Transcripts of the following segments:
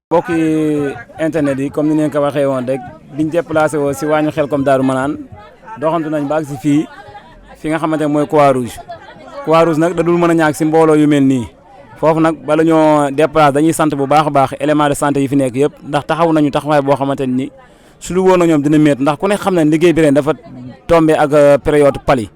mbokki internet yi comme ni ngeen ko waxee woon rek biñ déplacé woo si waañu Xelcom Daaru Manaan doxantu nañ ba ak si fi nga xamante ne mooy Croix-Rouge nag da dul mën a ñàkk si mbooloo yu mel nii foofu nag bala ñoo déplacé dañuy sant bu baax a baax élément de santé yi fi nekk yëpp ndax taxaw nañu taxawaay boo xamante ni su lu woon na ñoom dina métti ndax ku ne xam ne liggéey bi ren dafa tombé ak période pali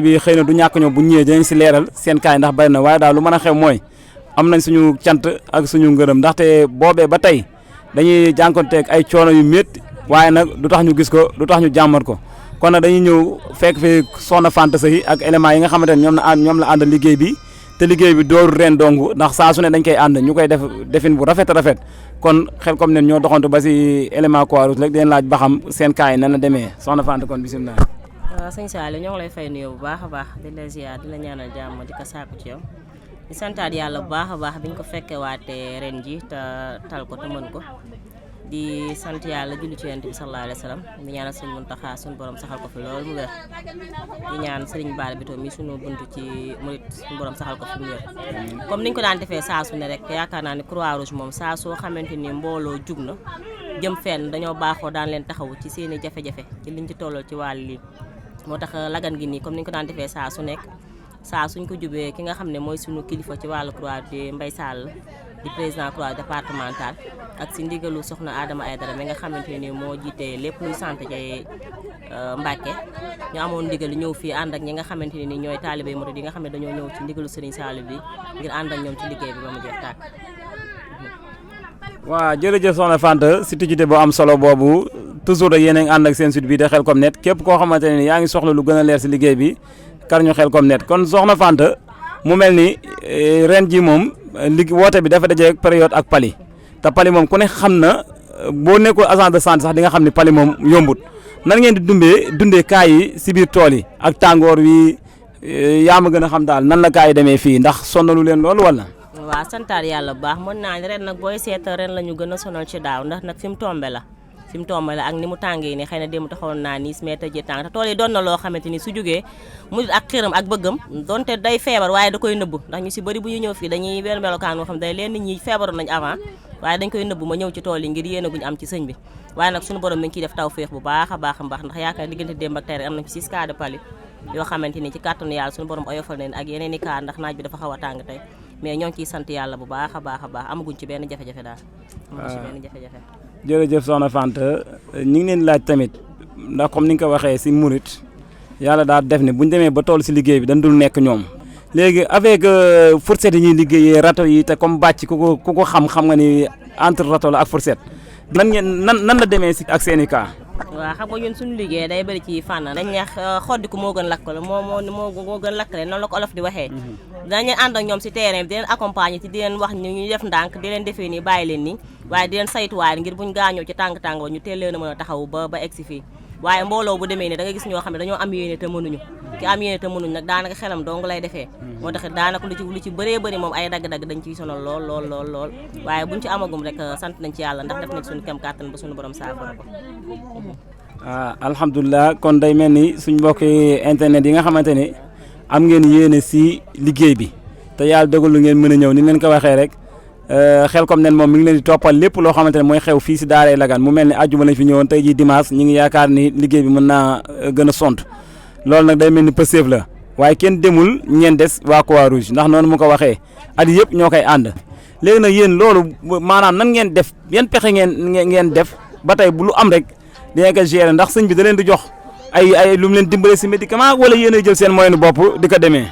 bi xëy na du ñàkk ñoom bu ñëwee dinañ si leeral seen kaay ndax bari na waaye daal lu mën a xew mooy am nañ suñu cant ak suñu ngërëm ndaxte boobee ba tey dañuy jànkonteeg ay coono yu métti waaye nag du tax ñu gis ko du tax ñu jàmmat ko kon nag dañuy ñëw fekk fi soxna Fanta Seye ak éléments yi nga xamante ne ñoom la ànd liggéey bi te liggéey bi dooru ren dong ndax saa su ne dañ koy ànd ñu koy def defin bu rafet kon Xelcom ne ñoo doxantu ba si élément Croix-Rouge rek den laaj ba xam seen kaay nan la demee soxna Fanta kon bisimilah. waaw sëñ Saliou ñoo ngi lay fay nuyoo bu baax a baax di la ziar di la ñaanal jàmm di ko sàkku ci yow di santaat yàlla bu baax a baax biñ ko fekkee waatee ren ji te tal ko te mën ko di sant yàlla julli ci yonent bi sallallahu alayhi wa sallam di ñaanal sëñ Muntaxa suñu borom saxal ko fi loolu mu wér di ñaan sëriñ Bara Bito mi suñu buntu ci murit suñu borom saxal ko fi mu wér comme niñ ko daan defee saa su ne rek yaakaar naa ne Croix-Rouge moom saa soo xamante ni mbooloo jug na jëm fenn dañoo baaxoo daan leen taxawu ci seen i jafe-jafe ci liñ ci tolloo ci wàll lii moo tax lagan gi nii comme niñ ko daan defee saa su nekk saa suñ ko jubee ki nga xam ne mooy suñu kilifa ci wàllu Croix di Mbaye Sall di président Croix départemental ak si ndigalu soxna Adama Aydara mi nga xamante ni moo jiite lépp luy santé ci Mbàkke ñu amoon ndigal ñëw fii ànd ak ñi nga xamante ni ñooy taalibé murid yi nga xam ne dañoo ñëw ci ndigalu Serigne Saliou bi ngir ànd ak ñoom ci liggéey bi ba mu jeex tàkk. waaw jërëjëf soxna Fanta si tijjite boo am solo boobu toujours rek yéen a ngi ànd ak seen site bi de Xelcom net képp koo xamante ne yaa ngi soxla lu gën a leer si liggéey bi kar ñu Xelcom net kon soxna Fanta mu mel ni ren ji moom woote bi dafa daje période ak pali te pali moom ku ne xam na boo nekkul agent de santé sax di nga xam ni pali moom yombut nan ngeen di dundee kaay yi si biir tool yi ak tàngoor wi yaa ma gën a xam daal nan la kaay yi demee fii ndax sonnalu leen loolu wala. waaw santaat yàlla bu baax mën naa ne ren nag booy seet ren la ñu gën a sonal ci daaw ndax nag fi mu tombé la ak ni mu tàngee ni xëy na démb taxawoon naa ni mais tëjee tàng te tool yi doon na loo xamante ni su jógee mu ak xiram ak bëggam donte day feebar waaye da koy nëbb ndax ñu si bëri bu ñu ñëw fii dañuy weer melokaan boo xam ne day leen nit ñi feebaroon nañ avant waaye dañ koy nëbb ma ñëw ci tool yi ngir yéene guñu am ci sëñ bi waaye nag suñu borom mi ngi ciy def taw féex bu baax a baax ndax yaakaar diggante démb ak tey rek am nañ fi 6 cas de pali yoo xamante ni ci kàttanu yàlla suñu borom oyofal nañ ak yeneen i cas ndax naaj bi dafa xaw a tàng tey mais ñoo ngi ciy sant yàlla bu baax a baax amaguñ ci benn jafe-jafe daal amaguñ ci benn jafe-jafe jërëjëf soxna Fanta ñu ngi leen laaj tamit ndax comme ni nga ko waxee si murit yàlla daal def ne bu ñu demee ba toll si liggéey bi dañ dul nekk ñoom léegi avec fourchette yi ñuy liggéeyee râteau yi te comme bàcc ku ko xam nga ni entre râteau la ak fourchette nan la demee si ak seen i cas. waaw xam nga ñun suñu liggéey day bëri ci fànn dañ neex xoddiku moo gën lakkale moo gën lakkale noonu la ko olof di waxee dañ leen ànd ak ñoom si terrain bi di leen accompagner ci di leen wax ñu def ndànk di leen defee nii bàyyi leen nii waaye di leen saytuwaay ngir buñ gaañoo ci tàng-tàng ba ñu teel leen a mën a taxaw ba egsi fii waaye mbooloo bu demee nii da nga gis ñoo xam ne dañoo am yéene te mënuñu ki am yéene te mënuñu nag daanaka xelam dong lay defee moo tax daanaka lu ci bëree bëri moom ay dagg-dagg dañ ciy sonal lool waaye buñ ci amagum rek sant nañ ci yàlla ndax def nañ suñu kem kàttan ba suñu borom saafara ko alhamdulilah kon day mel ni suñ mbokki internet yi nga xamante ne am ngeen yéene si liggéey bi te yàlla dogal lu ngeen mën a ñëw ni leen ko waxee rek Xelcom nen moom mi ngi leen di toppal lépp loo xamante ne mooy xew fii si daaray Lagan mu mel ni àjjuma lañ fi ñëwoon tey jii dimanche ñi ngi yaakaar ni liggéey bi mën naa gën a sont loolu nag day mel ni pëseef la waaye kenn demul ñeen des waa Croix-Rouge ndax noonu mu ko waxee at yëpp ñoo koy ànd léegi nag yéen loolu maanaam nan ngeen def yan pexe ngeen def ba tey bu lu am rek dinañ ko gérer ndax sëñ bi da leen di jox ay lu mu leen dimbale si médicament wala yéen a jël seen moyen bopp di ko demee.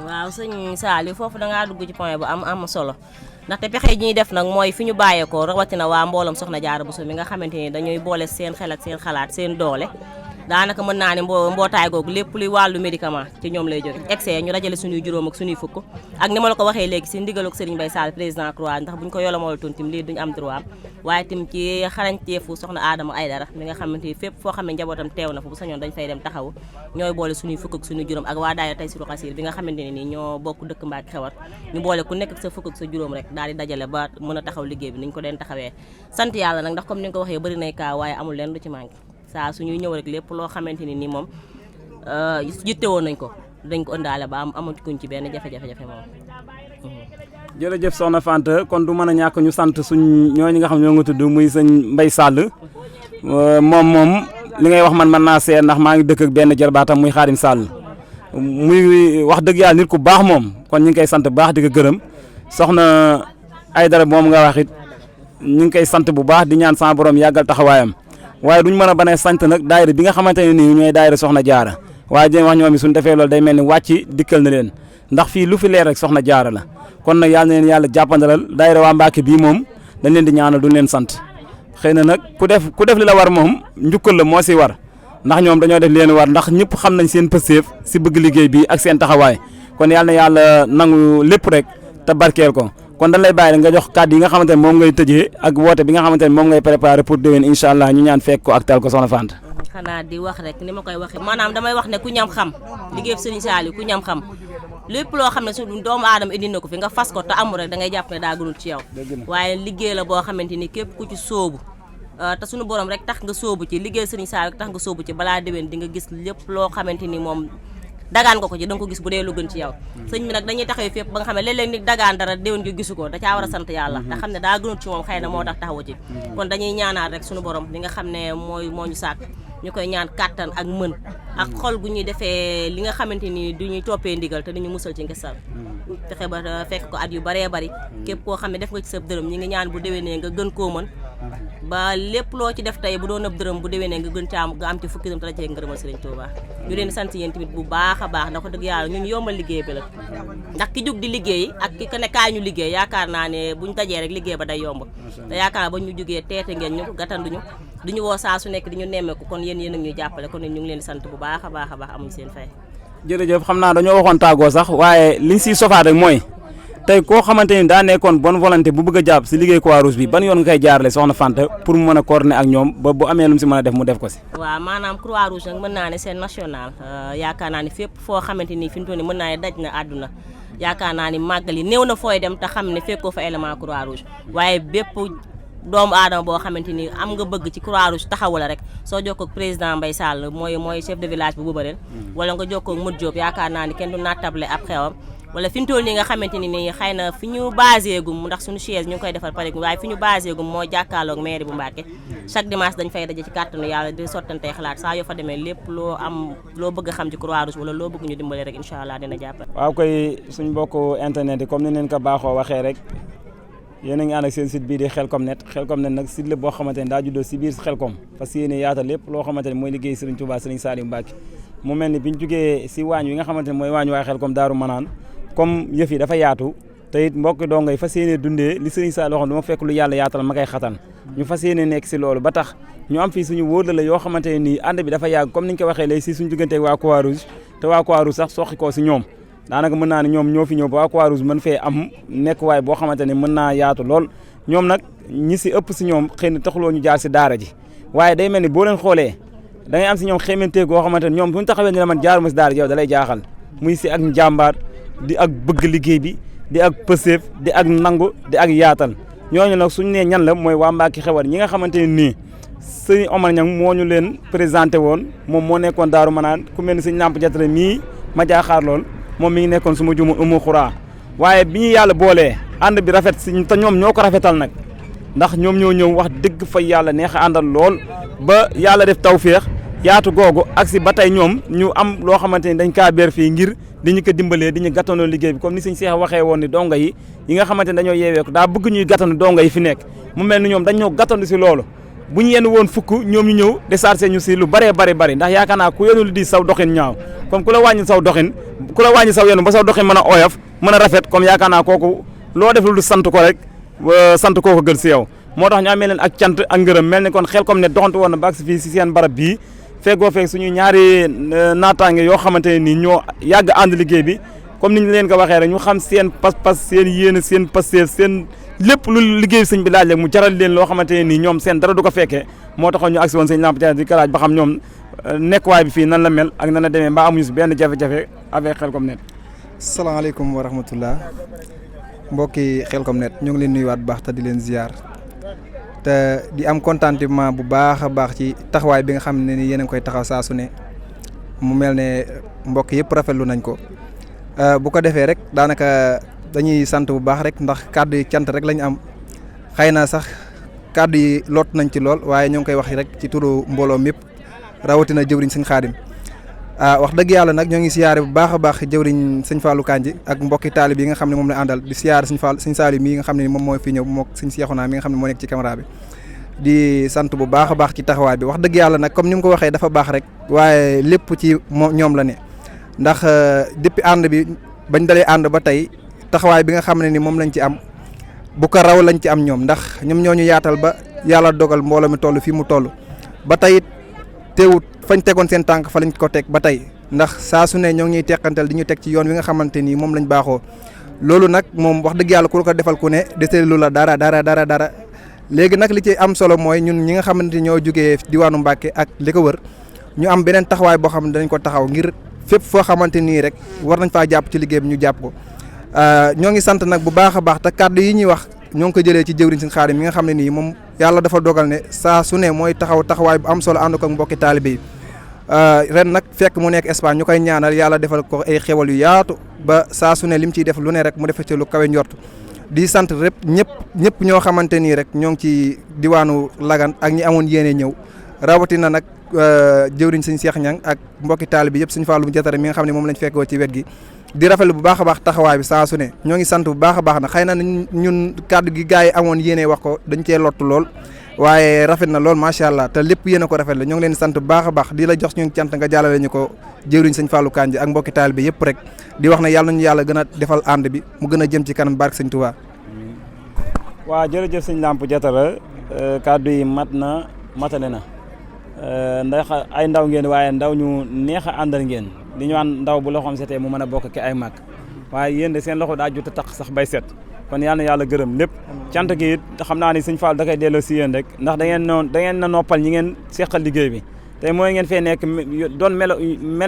waaw sëñ Saliou foofu da ngaa dugg ci point bu am solo ndaxte pexe yi ñuy def nag mooy fi ñu bàyyeekoo rawatina waa mboolam Soxna Jaara Buso mi nga xamante ni dañuy boole seen xel ak seen xalaat seen doole daanaka mën naa ne mbootaay googu lépp luy wàllu médicament ci ñoom lay jóge excès ñu dajale suñuy juróom ak suñuy fukk ak ni ma la ko waxee léegi si ndigaluk Serigne Mbaye Sall président Croix ndax buñ ko yolomal tuntim lii duñu am droit waaye tim ci xarañteefu soxna Adama Aydara mi nga xamante ni fépp foo xam ne njabootam teew na fa bu sañoon dañ fay dem taxaw ñooy boole suñuy fukk ak suñuy juróom ak waa daayira Taysiru Xasiir bi nga xamante ne nii ñoo bokk dëkk Mbàkke Xewar ñu boole ku nekk ak sa fukk ak sa juróom rek daal di dajale ba mën a taxaw liggéey bi niñ ko den taxawee sant yàlla nag ndax comme ni nga ko waxee bëri nay kaa waaye amul leen lu ci manqué saa suñuy ñëw rek lépp loo xamante ni nii moom yitte woon nañ ko dañ ko ëndaale ba amatuñ ci benn jafe-jafe moom jërëjëf soxna Fanta kon du mën a ñàkk ñu sant suñ ñooñu nga xam ñoo nga tudd muy sëñ Mbaye Sall moom li ngay wax man mën naa seet ndax maa ngi dëkk ak benn jarbaatam muy Xaadim Sall muy wax dëgg yàlla nit ku baax moom kon ñu ngi koy sant bu baax di ko gërëm soxna Aydara moom nga wax it ñu ngi koy sant bu baax di ñaan sama borom yàggal taxawaayam waaye duñ mën a banee sant nag daayira bi nga xamante ne nii ñooy daayira soxna jaara waaye dinañ wax ñoom it suñu defee loolu day mel ni wàcc dikkal na leen ndax fii lu fi leer rek soxna jaara la kon nag yàlla na leen yàlla jàppandalal daayira waa Mbàkke bii moom dañ leen di ñaanal duñ leen sant xëy na nag ku def li la war moom njukkal la moo si war ndax ñoom dañoo def leen war ndax ñëpp xam nañ seen pësteef si bëgg liggéey bi ak seen taxawaay kon yàlla na yàlla nangu lépp rek te barkeel ko kon dañ lay bàyyi rek nga jox kàddu yi nga xamante ne moom ngay tëjee ak woote bi nga xamante ne moom ngay préparé pour déwén incha allah ñu ñaan fekk ko ak tal ko soxna Fanta. xanaa di wax rek ni ma koy waxee maanaam damay wax ne ku ñam xam liggéey Serigne Saliou ku ñam xam lépp loo xam ne su doomu aadama indi na ko fi nga fas ko te amul rek da ngay jàpp ne daa gënul ci yow waaye liggéey la boo xamante ni képp ku ci sóobu te suñu borom rek tax nga sóobu ci liggéey Serigne Saliou tax nga sóobu ci balaa déwén di nga gis lépp loo xamante ni moom dagaan nga ko ci da nga ko gis bu dee lu gën ci yow sëñ bi nag dañuy taxaw fépp ba nga xam ne léeg-léeg nit dagaan dara déwén gi gisu ko da caa war a sant yàlla te xam ne daa gënul ci moom xëy na moo tax taxawu ci kon dañuy ñaanaat rek suñu borom li nga xam ne moo ñu sàkk ñu koy ñaan kàttan ak mën ak xol gu ñuy defee li nga xamante ni du ñuy toppee ndigal te duñu musal ci ngesal fexe ba fekk ko at yu baree bari képp koo xam ne def nga ci sa dërëm ñi ngi ñaan bu déwénee nga gën koo mën ba lépp loo ci def tey bu doon ëpp dërëm bu déwénee nga gën ca am nga am ci fukki dërëm te la cee ngërëmal Serigne Touba ñu leen sant yéen tamit bu baax a baax ndax dëgg yàlla ñun yombal liggéey bi la ndax ki jug di liggéey ak ki ka ne kaay ñu liggéey yaakaar naa ne buñ dajee rek liggéey ba day yomb te yaakaar naa ba ñu jugee teete ngeen ñu gàttanduñu duñu woo saa su nekk di ñu nemmeeku kon yéen a ñuy jàppale kon ñu ngi leen di sant bu baax a baax a baax amuñ seen fay jërëjëf xam naa dañoo waxoon tàggoo sax waaye liñ siy sofaat rek mooy tey koo xamante ni daa nekkoon bonne volonté bu bëgg a jàpp si liggéey Croix-Rouge bi ban yoon nga koy jaarale soxna Fanta pour mu mën a coordonner ak ñoom ba bu amee lu mu si mën a def mu def ko si waaw maanaam Croix-Rouge nag mën naa ne c'est national yaakaar naa ni fépp foo xamante ni fi mu toll nii mën naa ne daj na àdduna yaakaar naa ni màggal yi néew na fooy dem te xam ne fekkoo fa élément Croix-Rouge waaye bépp doomu aadama boo xamante ni am nga bëgg ci Croix-Rouge taxawu la rek soo jokkoo ak président Mbaye Sall mooy chef de village bu Bobareel wala nga jokkoo ak Modou Diop yaakaar naa ni kenn du nattable ab xewam wala fi ñu toll nii nga xamante ni nii xëy na fi ñu basé gum ndax suñu chaise ñu ngi koy defar pare waaye fi ñu basé gum moo jàkkaarloog mairie bu Mbacké chaque dimanche dañ fay daje ci kàttanu yàlla di sottantey xalaat saa yoo fa demee lépp loo bëgg a xam ci Croix-Rouge wala loo bëgg ñu dimbale rek incha allah dina jàppale waaw koy suñ mbokku internet yi comme ni leen ko baaxoo waxee rek yéen a ngi ànd ak seen site bii di Khelcom Net nag site la boo xamante ne daa juddoo si biir Khelcom parce que yéen yaatal lépp loo xamante ne mooy liggéey Serigne Touba Serigne Saliou Mbacké mu mel ni biñ jugee si waañ wi nga xamante ne mooy waañ waa Khelcom Daaru Manaan comme yëf yi dafa yaatu te it mbokk dongo yi fas yéene dundee li Serigne Saliou waxoon du ma fekk lu yàlla yaatal ma koy xatan ñu fas yéene nekk si loolu ba tax ñu am fii suñu wóor la yoo xamante ne nii ànd bi dafa yàgg comme niñ ko waxee léegi si suñu digganteeg waa Croix-Rouge te waa Croix-Rouge sax soxi koo si ñoom daanaka mën naa ne ñoom ñoo fi ñëw ba waa Croix-Rouge mën fee am nekkuwaay boo xamante ne mën naa yaatu lool ñoom nag ñi si ëpp si ñoom xëy na taxuloo ñu jaar si daara ji waaye day mel ni boo leen xoolee da ngay am si ñoom xéemantee goo xamante ne ñoom suñu taxawee ni la man jaaruma si daara ji yow da lay jaaxal muy si ak njàmbaar di ak bëgg liggéey bi di ak pëseef di ak nangu di ak yaatal ñooñu nag suñu nee ñan la mooy waa Mbacké Xewar ñi nga xamante ne nii sëñ Omar Niang moo ñu leen présenté woon moom moo nekkoon Daaru Manaan ku mel ni sëñ Lamp Jatara mii ma jaaxaar lool moom mi ngi nekkoon su ma juuma Umu Xuraa waaye bi ñu yàlla boolee ànd bi rafet si te ñoom ñoo ko rafetal nag ndax ñoom ñoo ñëw wax dëgg fa yàlla neex a àndal lool ba yàlla def tawféex yaatu googu ak si ba tey ñoom ñu am loo xamante ni dañ kaa beer fii ngir di ñu ko dimbalee di ñu gàttandoo liggéey bi comme ni sëñ Cheikh waxee woon ni donga yi nga xamante ne dañoo yeewee ko daa bëgg ñuy gàttandu donga yi fi nekk mu mel ni ñoom dañ ñoo gàttandu si loolu bu ñu yenn woon fukk ñoom ñu ñëw déchargé ñu si lu bëree bari ndax yaakaar naa ku yenul di saw doxin ñaaw comme ku la wàññi saw doxin ku la wàññi saw yenu ba saw doxin mën a oyof mën a rafet comme yaakaar naa kooku loo def lu sant ko rek sant kooku gën si yow moo tax ñu amee leen ak cant ak ngërëm mel ni kon Khelcom Net doxantu woon na ba agsi fii si seen barab bii feggoo feeg suñu ñaari naataange yoo xamante ne nii ñoo yàgg ànd liggéey bi comme ni ñu leen ko waxee rek ñu xam seen pas-pas seen yéene seen passeef seen lépp lu liggéey sëñ bi laaj rek mu jaral leen loo xamante ne nii ñoom seen dara du ko fekkee moo taxoon ñu agsi woon sëñ Lamp Diagne di ko laaj ba xam ñoom nekkuwaay bi fii nan la mel ak nan la demee mbaa amuñu si benn jafe-jafe avec Khelcom Net. salaamaaleykum wa rahmatullah mbokki Khelcom Net ñu ngi leen nuyuwaat bu baax te di leen ziar te di am contentement bu baax a baax ci taxawaay bi nga xam ne ni yéen a ngi koy taxaw saa su ne mu mel ne mbokk yëpp rafetlu nañ ko bu ko defee rek daanaka dañuy sant bu baax rek ndax kàddu yi cant rek lañu am xëy na sax kàddu yi lot nañ ci lool waaye ñoo ngi koy wax rek ci turu mbooloo mépp rawatina jëwriñ sëñ Xaadim wax dëgg yàlla nag ñoo ngi siyaare bu baax a baax jëwriñ sëñ Fallou Kandji ak mbokki taalib yi nga xam ne moom la àndal di siyaare sëñ Saliou mii nga xam ne moom mooy fi ñëw mook sëñ Cheikhouna mi nga xam ne moo nekk ci caméra bi di sant bu baax a baax ci taxawaay bi wax dëgg yàlla nag comme ni mu ko waxee dafa baax rek waaye lépp ci ñoom la ne ndax depuis ànd bi bañ dalee ànd ba tey taxawaay bi nga xam ne ni moom lañ ci am bu ko raw lañ ci am ñoom ndax ñoom ñoo ñu yaatal ba yàlla dogal mbooloo mi toll fii mu toll ba tey teewut fañ tegoon seen tànk fa lañ ko teg ba tey ndax saa su ne ñoo ngi ñuy teqantal di ñu teg ci yoon wi nga xamante ni moom lañ baaxoo loolu nag moom wax dëgg yàlla ku ko defal ku ne deseelu la dara léegi nag li ci am solo mooy ñun ñi nga xamante ni ñoo jógee diwaanu Mbàkke ak li ko wër ñu am beneen taxawaay boo xam ne dañ ko taxaw ngir fépp foo xamante nii rek war nañ faa jàpp ci liggéey bi ñu jàpp ko ñoo ngi sant nag bu baax a baax te kàddu yi ñuy wax ñoo ngi ko jëlee ci jëwriñ sëñ Xaadim mi nga xam ne nii moom yàlla dafa dogal ne saa su ne mooy taxawaay bu am solo ànd ko ak mbokki taalibe yi ren nag fekk mu nekk Espagne ñu koy ñaanal yàlla defal ko ay xewal yu yaatu ba saa su ne lim ciy def lu ne rek mu defee ci lu kawe njort di sant rek ñëpp ñoo xamante nii rek ñoo ngi ci diwaanu Lagan ak ñi amoon yéene ñëw rawatina nag jëwriñ sëñ Cheikh Niang ak mbokki taalibe bi yëpp sëñ Fallou Diatara mi nga xam ne moom lañ fekkoo ci wet gi di rafetlu bu baax a baax taxawaay bi saa su ne ñoo ngi sant bu baax a baax na xëy na ñun kàddu gi gars yi amoon yéene wax ko dañ cee lottu lool waaye rafet na lool macha allah te lépp yéen a ko rafet la ñoo ngi leen sant bu baax a baax di la jox suñu cant nga jàllale ñu ko jëwriñ sëñ Fallou Kandji ak mbokki taalibe bi yëpp rek di wax ne yàlla nañu yàlla gën a defal ànd bi mu gën a jëm ci kanam barke sëñ Touba. waaw jërëjëf sëñ Lamp Diatara kàddu yi matale na ndax ay ndaw ngeen waaye ndaw ñu neex a àndal ngeen li ñu waan ndaw bu loxoom setee mu mën a bokk ki ay mag waaye yéen de seen loxo daa jot a tax sax bay set kon yal na yàlla gërëm lépp cant gi it xam naa ni sëñ Fall da koy delloo si yéen rek ndax da ngeen na noppal ñi ngeen seqal liggéey bi tey mooy ngeen fee nekk doon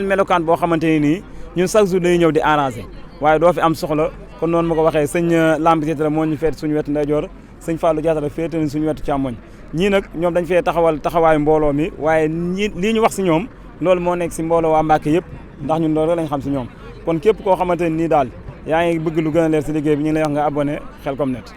melokaan boo xamante ne nii ñun chaque jour dañuy ñëw di arrangé waaye doo fi am soxla kon noonu ma ko waxee sëñ Lamp Diatara moo ñu feet suñu wetu ndeyjoor sëñ Fallou Diatara féete nañ suñu wetu càmmoñ ñii nag ñoom dañ fee taxawaayu mbooloo mi waaye lii ñu wax si ñoom loolu moo nekk si mbooloo waa Mbàkke yëpp ndax ñun loolu lañ xam si ñoom kon képp koo xamante ne nii daal yaa ngi bëgg lu gën a leer si liggéey bi ñu ngi lay wax nga abonné Khelcom Net